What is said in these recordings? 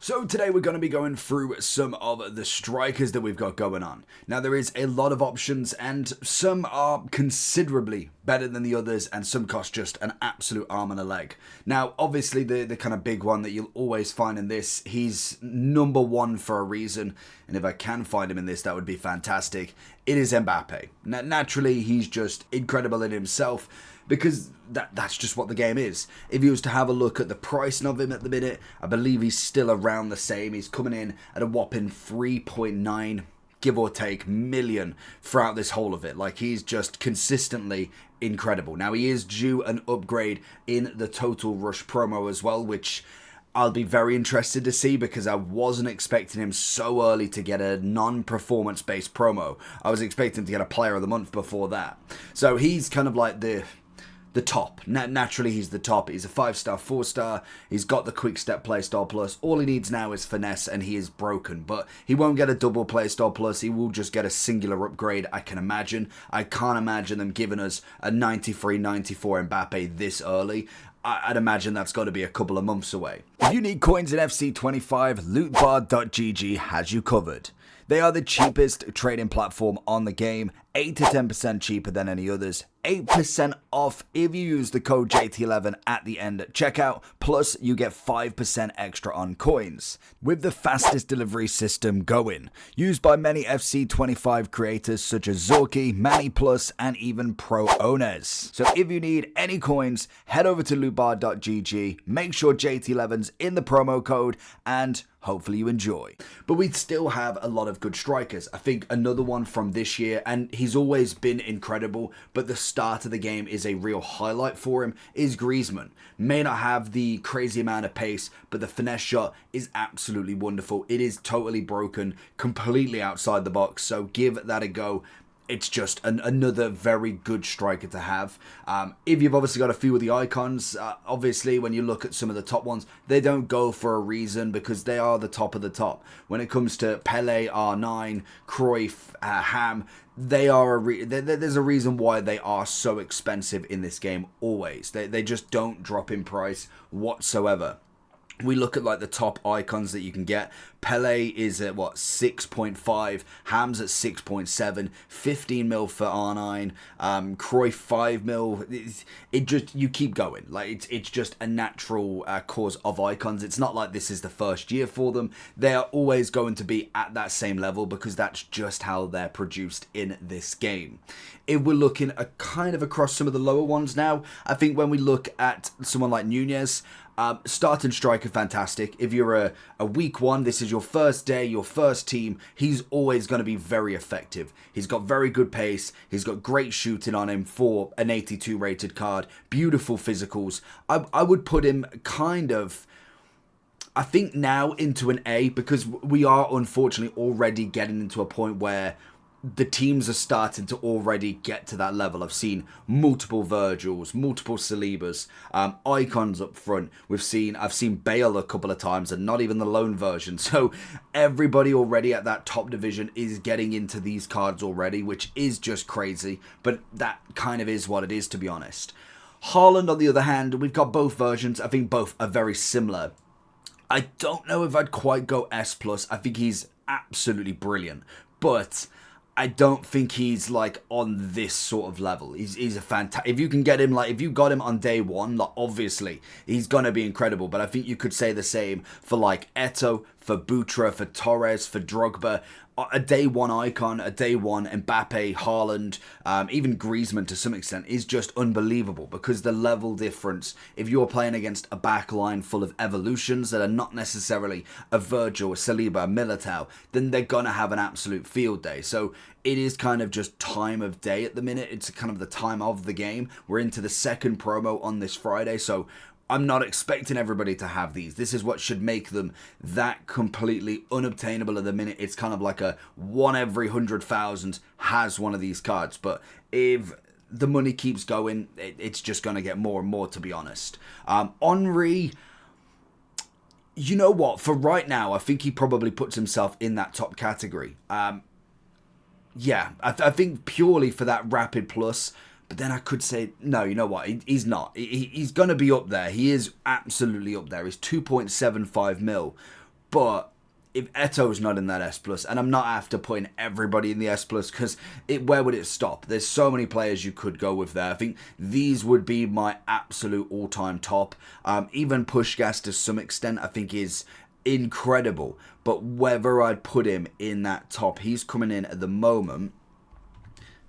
So today we're going to be going through some of the strikers that we've got going on. Now there is a lot of options and some are considerably better than the others and some cost just an absolute arm and a leg. Now obviously the kind of big one that you'll always find in this, he's number one for a reason, and if I can find him in this that would be fantastic. It is Mbappe. Naturally he's just incredible in himself, because that's just what the game is. If you was to have a look at the pricing of him at the minute, I believe he's still around the same. He's coming in at a whopping 3.9, give or take, million throughout this whole of it. Like, he's just consistently incredible. Now, he is due an upgrade in the Total Rush promo as well, which I'll be very interested to see, because I wasn't expecting him so early to get a non-performance based promo. I was expecting him to get a player of the month before that. So he's kind of like the top. Naturally, he's the top. He's a 5-star, 4-star. He's got the quick step playstyle plus. All he needs now is finesse, and he is broken. But he won't get a double playstyle plus. He will just get a singular upgrade, I can imagine. I can't imagine them giving us a 93, 94 Mbappe this early. I'd imagine that's got to be a couple of months away. If you need coins in FC25, lootbar.gg has you covered. They are the cheapest trading platform on the game, 8 to 10% cheaper than any others, 8% off if you use the code JT11 at the end at checkout, plus you get 5% extra on coins, with the fastest delivery system going, used by many FC25 creators such as Zorky, Manny Plus, and even Pro owners. So if you need any coins, head over to lootbar.gg, make sure JT11's in the promo code, and hopefully you enjoy. But we still have a lot of good strikers. I think another one from this year, and he's always been incredible, but the start of the game is a real highlight for him, is Griezmann. May not have the crazy amount of pace, but the finesse shot is absolutely wonderful. It is totally broken, completely outside the box, so give that a go. It's just another very good striker to have. If you've obviously got a few of the icons, obviously when you look at some of the top ones, they don't go for a reason, because they are the top of the top. When it comes to Pele, R9, Cruyff, Ham, they are there's a reason why they are so expensive in this game always. They just don't drop in price whatsoever. We look at like the top icons that you can get. Pele is at 6.5, Ham's at 6.7, 15 mil for R9, Cruyff 5 mil. It just, you keep going. Like it's just a natural cause of icons. It's not like this is the first year for them. They are always going to be at that same level, because that's just how they're produced in this game. If we're looking kind of across some of the lower ones now, I think when we look at someone like Nunez, starting striker, fantastic. If you're a week one, this is your first day, your first team, he's always going to be very effective. He's got very good pace. He's got great shooting on him for an 82 rated card. Beautiful physicals. I would put him kind of, I think now into an A, because we are unfortunately already getting into a point where the teams are starting to already get to that level. I've seen multiple Virgils, multiple Salibas, icons up front. I've seen Bale a couple of times, and not even the loan version. So everybody already at that top division is getting into these cards already, which is just crazy. But that kind of is what it is, to be honest. Haaland, on the other hand, we've got both versions. I think both are very similar. I don't know if I'd quite go S+. I think he's absolutely brilliant, but I don't think he's like on this sort of level. He's a fantastic. If you can get him, like if you got him on day one, like obviously he's gonna be incredible. But I think you could say the same for like Eto'o, for Butra, for Torres, for Drogba. A day one icon, a day one Mbappe, Haaland, even Griezmann to some extent is just unbelievable, because the level difference, if you're playing against a back line full of evolutions that are not necessarily a Virgil, a Saliba, a Militao, then they're going to have an absolute field day. So it is kind of just time of day at the minute. It's kind of the time of the game. We're into the second promo on this Friday, so I'm not expecting everybody to have these. This is what should make them that completely unobtainable at the minute. It's kind of like a 1 every 100,000 has one of these cards. But if the money keeps going, it's just going to get more and more, to be honest. Henry, you know what? For right now, I think he probably puts himself in that top category. Yeah, I think purely for that rapid plus. But then I could say, no, you know what? He's not. He's going to be up there. He is absolutely up there. He's 2.75 mil. But if Eto's not in that S plus, and I'm not after putting everybody in the S plus, because where would it stop? There's so many players you could go with there. I think these would be my absolute all-time top. Even Puskás to some extent, I think is incredible. But whether I'd put him in that top, he's coming in at the moment.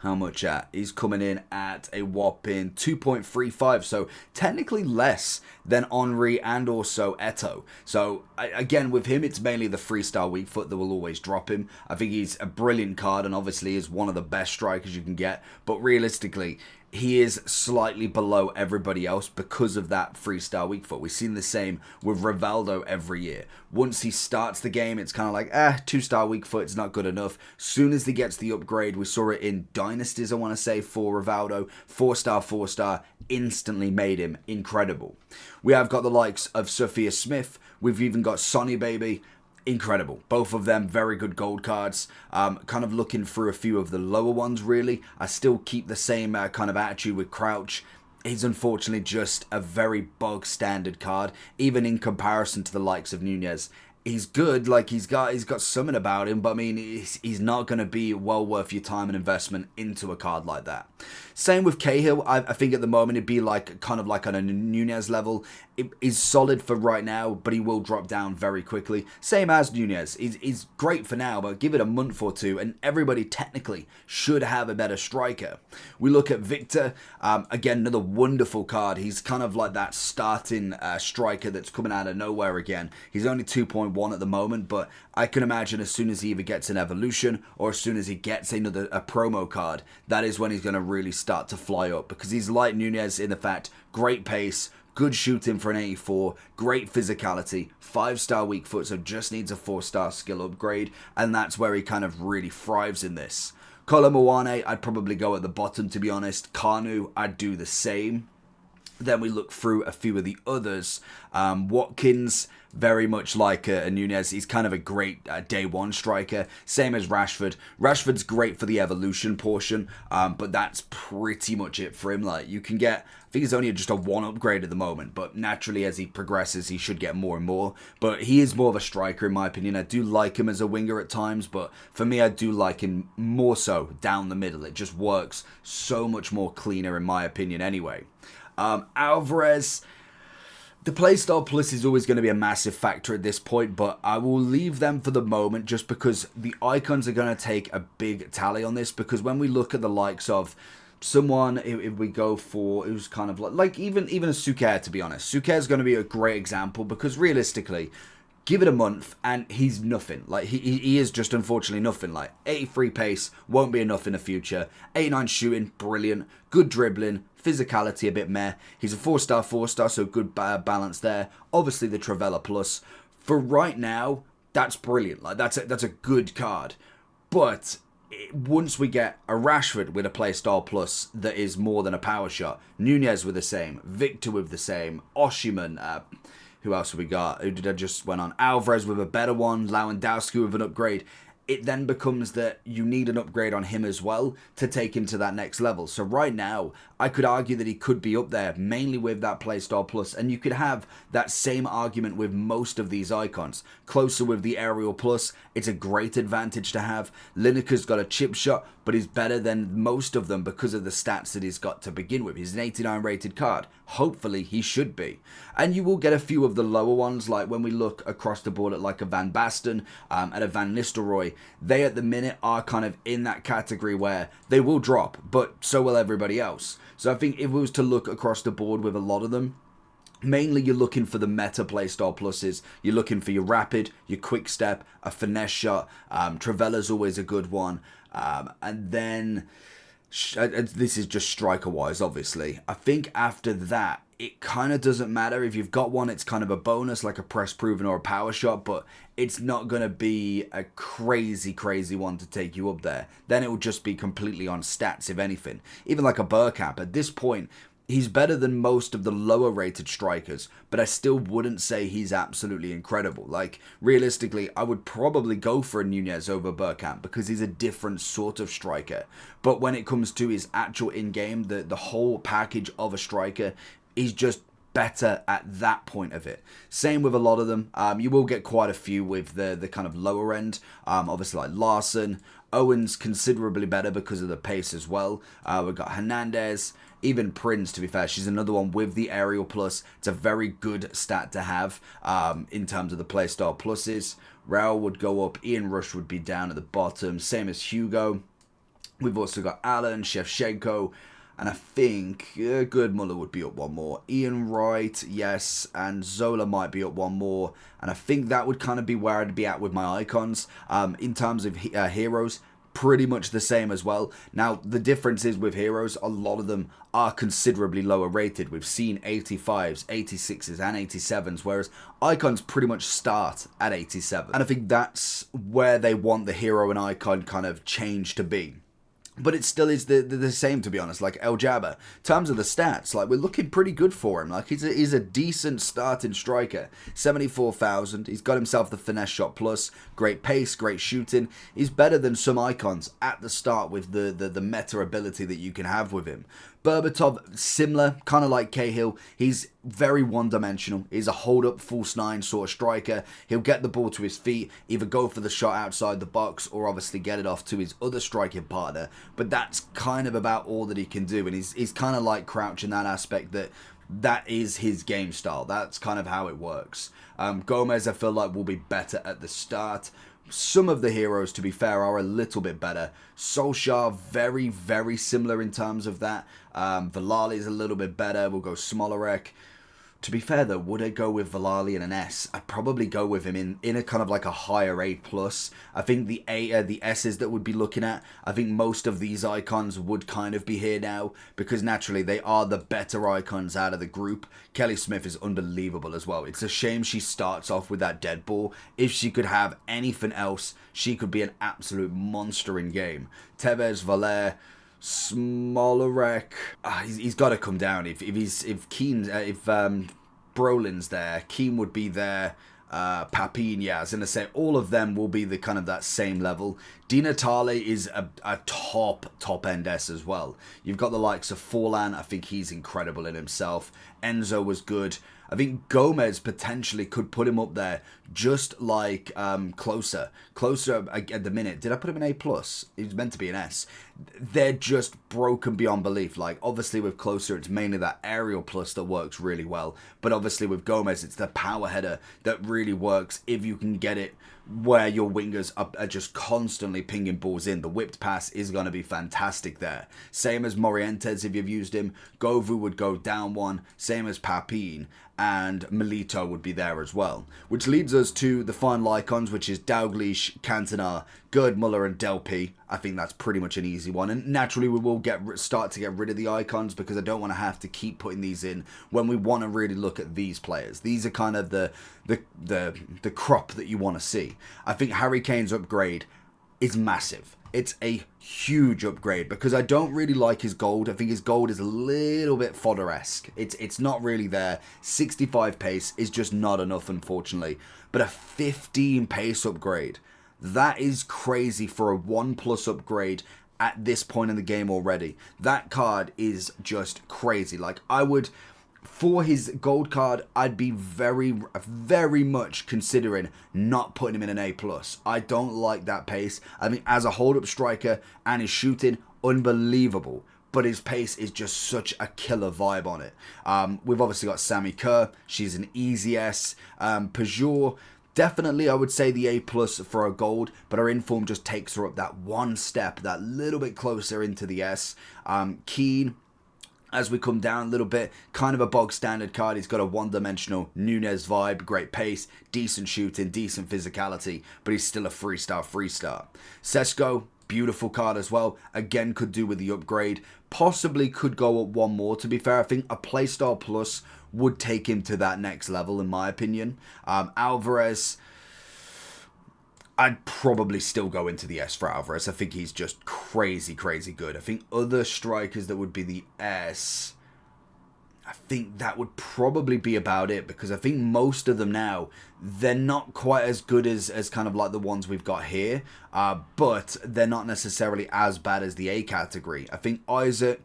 How much at? He's coming in at a whopping 2.35, so technically less than Henry and also Eto. So again, with him, it's mainly the 3-star weak foot that will always drop him. I think he's a brilliant card and obviously is one of the best strikers you can get, but realistically, he is slightly below everybody else because of that 3-star weak foot. We've seen the same with Rivaldo every year. Once he starts the game, it's kind of like, 2-star weak foot, it's not good enough. Soon as he gets the upgrade, we saw it in Dynasties, I want to say, for Rivaldo. 4-star, instantly made him incredible. We have got the likes of Sophia Smith. We've even got Sonny Baby. Incredible. Both of them very good gold cards. Kind of looking through a few of the lower ones, really. I still keep the same kind of attitude with Crouch. He's unfortunately just a very bog standard card, even in comparison to the likes of Nunez. He's good, like he's got something about him, but I mean, he's not going to be well worth your time and investment into a card like that. Same with Cahill. I think at the moment it'd be like kind of like on a Nunez level. It is solid for right now, but he will drop down very quickly. Same as Nunez. He's great for now, but give it a month or two, and everybody technically should have a better striker. We look at Victor. Again, another wonderful card. He's kind of like that starting striker that's coming out of nowhere again. He's only 2.1 at the moment, but I can imagine as soon as he either gets an evolution or as soon as he gets a promo card, that is when he's going to really start to fly up, because he's like Nunez in the fact, great pace, good shooting for an 84, great physicality, 5-star weak foot, so just needs a 4-star skill upgrade, and that's where he kind of really thrives in this. Kolo Muani, I'd probably go at the bottom, to be honest. Kanu, I'd do the same. Then we look through a few of the others. Watkins, very much like a Nunez. He's kind of a great day one striker. Same as Rashford. Rashford's great for the evolution portion, but that's pretty much it for him. Like, you can get, I think he's only just a 1 upgrade at the moment, but naturally as he progresses, he should get more and more. But he is more of a striker in my opinion. I do like him as a winger at times, but for me, I do like him more so down the middle. It just works so much more cleaner in my opinion anyway. Alvarez, the playstyle plus is always going to be a massive factor at this point, but I will leave them for the moment just because the icons are going to take a big tally on this, because when we look at the likes of someone, if we go for, who's kind of like even a Suker, to be honest, Suker is going to be a great example, because realistically, give it a month and he's nothing. Like, he is just unfortunately nothing. Like, 83 pace, won't be enough in the future. 89 shooting, brilliant. Good dribbling, physicality a bit meh. He's a 4-star, so good balance there. Obviously the Travella plus. For right now, that's brilliant. Like, that's a good card. But once we get a Rashford with a playstyle plus that is more than a power shot, Nunez with the same, Victor with the same, Osimhen, who else have we got? Who did I just went on? Alvarez with a better one. Lewandowski with an upgrade. It then becomes that you need an upgrade on him as well to take him to that next level. So right now, I could argue that he could be up there, mainly with that playstyle plus, and you could have that same argument with most of these icons. Closer with the aerial plus, it's a great advantage to have. Lineker's got a chip shot, but he's better than most of them because of the stats that he's got to begin with. He's an 89 rated card. Hopefully he should be. And you will get a few of the lower ones, like when we look across the board at like a Van Basten and a Van Nistelrooy, they at the minute are kind of in that category where they will drop, but so will everybody else. So I think if we was to look across the board with a lot of them, mainly you're looking for the meta playstyle pluses. You're looking for your rapid, your quick step, a finesse shot. Travella's always a good one. And then this is just striker wise, obviously. I think after that, it kind of doesn't matter. If you've got one, it's kind of a bonus, like a press proven or a power shot, but it's not going to be a crazy one to take you up there. Then it will just be completely on stats, if anything. Even like a Bergkamp, at this point, he's better than most of the lower rated strikers, but I still wouldn't say he's absolutely incredible. Like, realistically, I would probably go for a Nunez over Bergkamp because he's a different sort of striker. But when it comes to his actual in-game, the whole package of a striker, he's just better at that point of it. Same with a lot of them. You will get quite a few with the kind of lower end. Obviously like Larson. Owen's considerably better because of the pace as well. We've got Hernandez. Even Prince, to be fair, she's another one with the aerial plus. It's a very good stat to have in terms of the playstyle pluses. Raul would go up. Ian Rush would be down at the bottom. Same as Hugo. We've also got Alan, Shevchenko, and I think Goodmuller would be up one more. Ian Wright, yes, and Zola might be up one more. And I think that would kind of be where I'd be at with my icons. In terms of heroes, pretty much the same as well. Now, the difference is with heroes, a lot of them are considerably lower rated. We've seen 85s, 86s, and 87s, whereas icons pretty much start at 87. And I think that's where they want the hero and icon kind of change to be. But it still is the same, to be honest. Like El Jabba, in terms of the stats, like we're looking pretty good for him. Like he's a decent starting striker. 74,000. He's got himself the finesse shot plus. Great pace, great shooting. He's better than some icons at the start with the meta ability that you can have with him. Berbatov, similar, kind of like Cahill. He's very one-dimensional. He's a hold-up, false nine sort of striker. He'll get the ball to his feet, either go for the shot outside the box or obviously get it off to his other striking partner. But that's kind of about all that he can do. And he's kind of like Crouch in that aspect that is his game style. That's kind of how it works. Gomez, I feel like, will be better at the start. Some of the heroes, to be fair, are a little bit better. Solskjaer, very, very similar in terms of that. Valali is a little bit better. We'll go Smolarek. To be fair, though, would I go with Valali in an S? I'd probably go with him in a kind of like a higher A+. I think the S's that would be looking at, I think most of these icons would kind of be here now, because naturally they are the better icons out of the group. Kelly Smith is unbelievable as well. It's a shame she starts off with that dead ball. If she could have anything else, she could be an absolute monster in game. Tevez, Valer, Smolarek, he's got to come down. If Brolin's there, Keane would be there. Papin, yeah, I was going to say all of them will be the kind of that same level. Di Natale is a top end S as well. You've got the likes of Forlan. I think he's incredible in himself. Enzo was good. I think Gomez potentially could put him up there, just like Closer. Closer at the minute. Did I put him in A+? He was meant to be an S. They're just broken beyond belief. Like, obviously with Closer, it's mainly that aerial plus that works really well. But obviously with Gomez, it's the power header that really works if you can get it where your wingers are just constantly pinging balls in. The whipped pass is going to be fantastic there. Same as Morientes if you've used him. Govu would go down one. Same as Papin. And Melito would be there as well. Which leads us to the final icons, which is Dalglish, Cantona, Gerd Muller and Del P. I think that's pretty much an easy one. And naturally we will start to get rid of the icons, because I don't want to have to keep putting these in when we want to really look at these players. These are kind of the crop that you want to see. I think Harry Kane's upgrade is massive. It's a huge upgrade, because I don't really like his gold. I think his gold is a little bit fodder-esque. It's not really there. 65 pace is just not enough, unfortunately. But a 15 pace upgrade, that is crazy for a 1+ upgrade at this point in the game already. That card is just crazy. Like, I would, for his gold card, I'd be very, very much considering not putting him in an A+. I don't like that pace. I mean, as a hold-up striker and his shooting, unbelievable. But his pace is just such a killer vibe on it. We've obviously got Sammy Kerr. She's an easy S. Peugeot, definitely I would say the A+ for a gold, but her inform just takes her up that one step, that little bit closer into the S. Keane, as we come down a little bit, kind of a bog standard card. He's got a one-dimensional Nunez vibe, great pace, decent shooting, decent physicality, but he's still a freestyle. Sesko, beautiful card as well. Again, could do with the upgrade. Possibly could go up one more. To be fair, I think a playstyle plus would take him to that next level, in my opinion. Alvarez, I'd probably still go into the S for Alvarez. I think he's just crazy good. I think other strikers that would be the S, I think that would probably be about it, because I think most of them now, they're not quite as good as kind of like the ones we've got here, but they're not necessarily as bad as the A category. I think Isaac,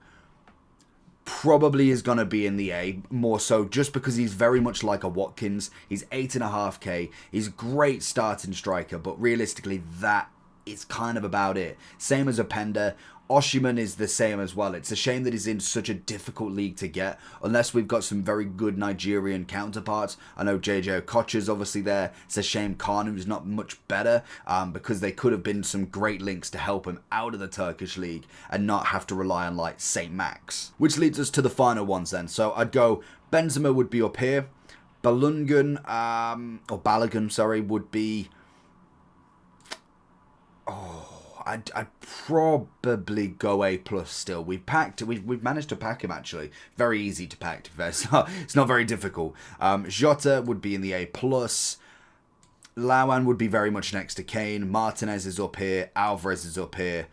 probably is going to be in the A, more so just because he's very much like a Watkins. He's 8.5k. He's a great starting striker, but realistically, that is kind of about it. Same as Openda. Oshiman is the same as well. It's a shame that he's in such a difficult league to get, unless we've got some very good Nigerian counterparts. I know JJ Okocha's obviously there. It's a shame Kanu's not much better, because they could have been some great links to help him out of the Turkish league and not have to rely on like St. Max. Which leads us to the final ones then. So I'd go Benzema would be up here. Balogun, or Balogun, sorry, would be... I'd probably go A+ still. We've managed to pack him actually. Very easy to pack. It's not very difficult. Jota would be in the A+. Lawan would be very much next to Kane. Martinez is up here. Alvarez is up here.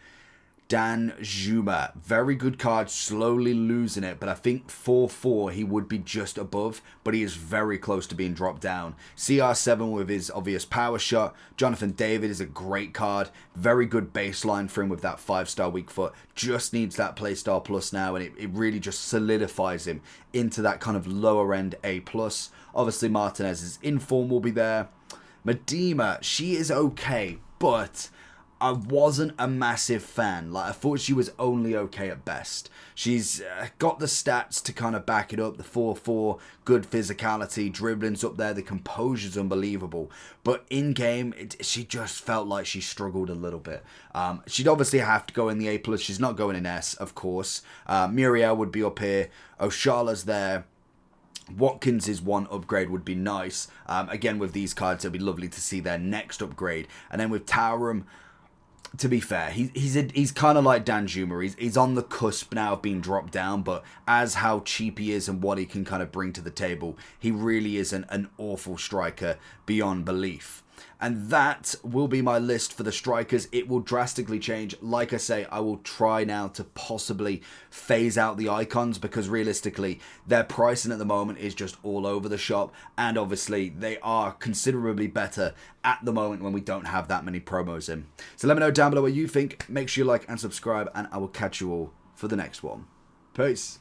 Dan Juma, very good card, slowly losing it, but I think 4-4 he would be just above, but he is very close to being dropped down. CR7 with his obvious power shot. Jonathan David is a great card, very good baseline for him with that 5-star weak foot. Just needs that playstyle plus now, and it really just solidifies him into that kind of lower end A+. Obviously Martinez's inform will be there. Medina, she is okay, but I wasn't a massive fan. Like, I thought she was only okay at best. She's got the stats to kind of back it up. The 4-4, good physicality, dribbling's up there. The composure's unbelievable. But in-game, she just felt like she struggled a little bit. She'd obviously have to go in the A+. She's not going in S, of course. Muriel would be up here. Oshala's there. Watkins' is one upgrade would be nice. Again, with these cards, it'd be lovely to see their next upgrade. And then with Taurum, to be fair, he's kind of like Dan Juma. He's on the cusp now of being dropped down, but as how cheap he is and what he can kind of bring to the table, he really is an awful striker beyond belief. And that will be my list for the strikers. It will drastically change. Like I say, I will try now to possibly phase out the icons, because realistically, their pricing at the moment is just all over the shop. And obviously, they are considerably better at the moment when we don't have that many promos in. So let me know down below what you think. Make sure you like and subscribe, and I will catch you all for the next one. Peace.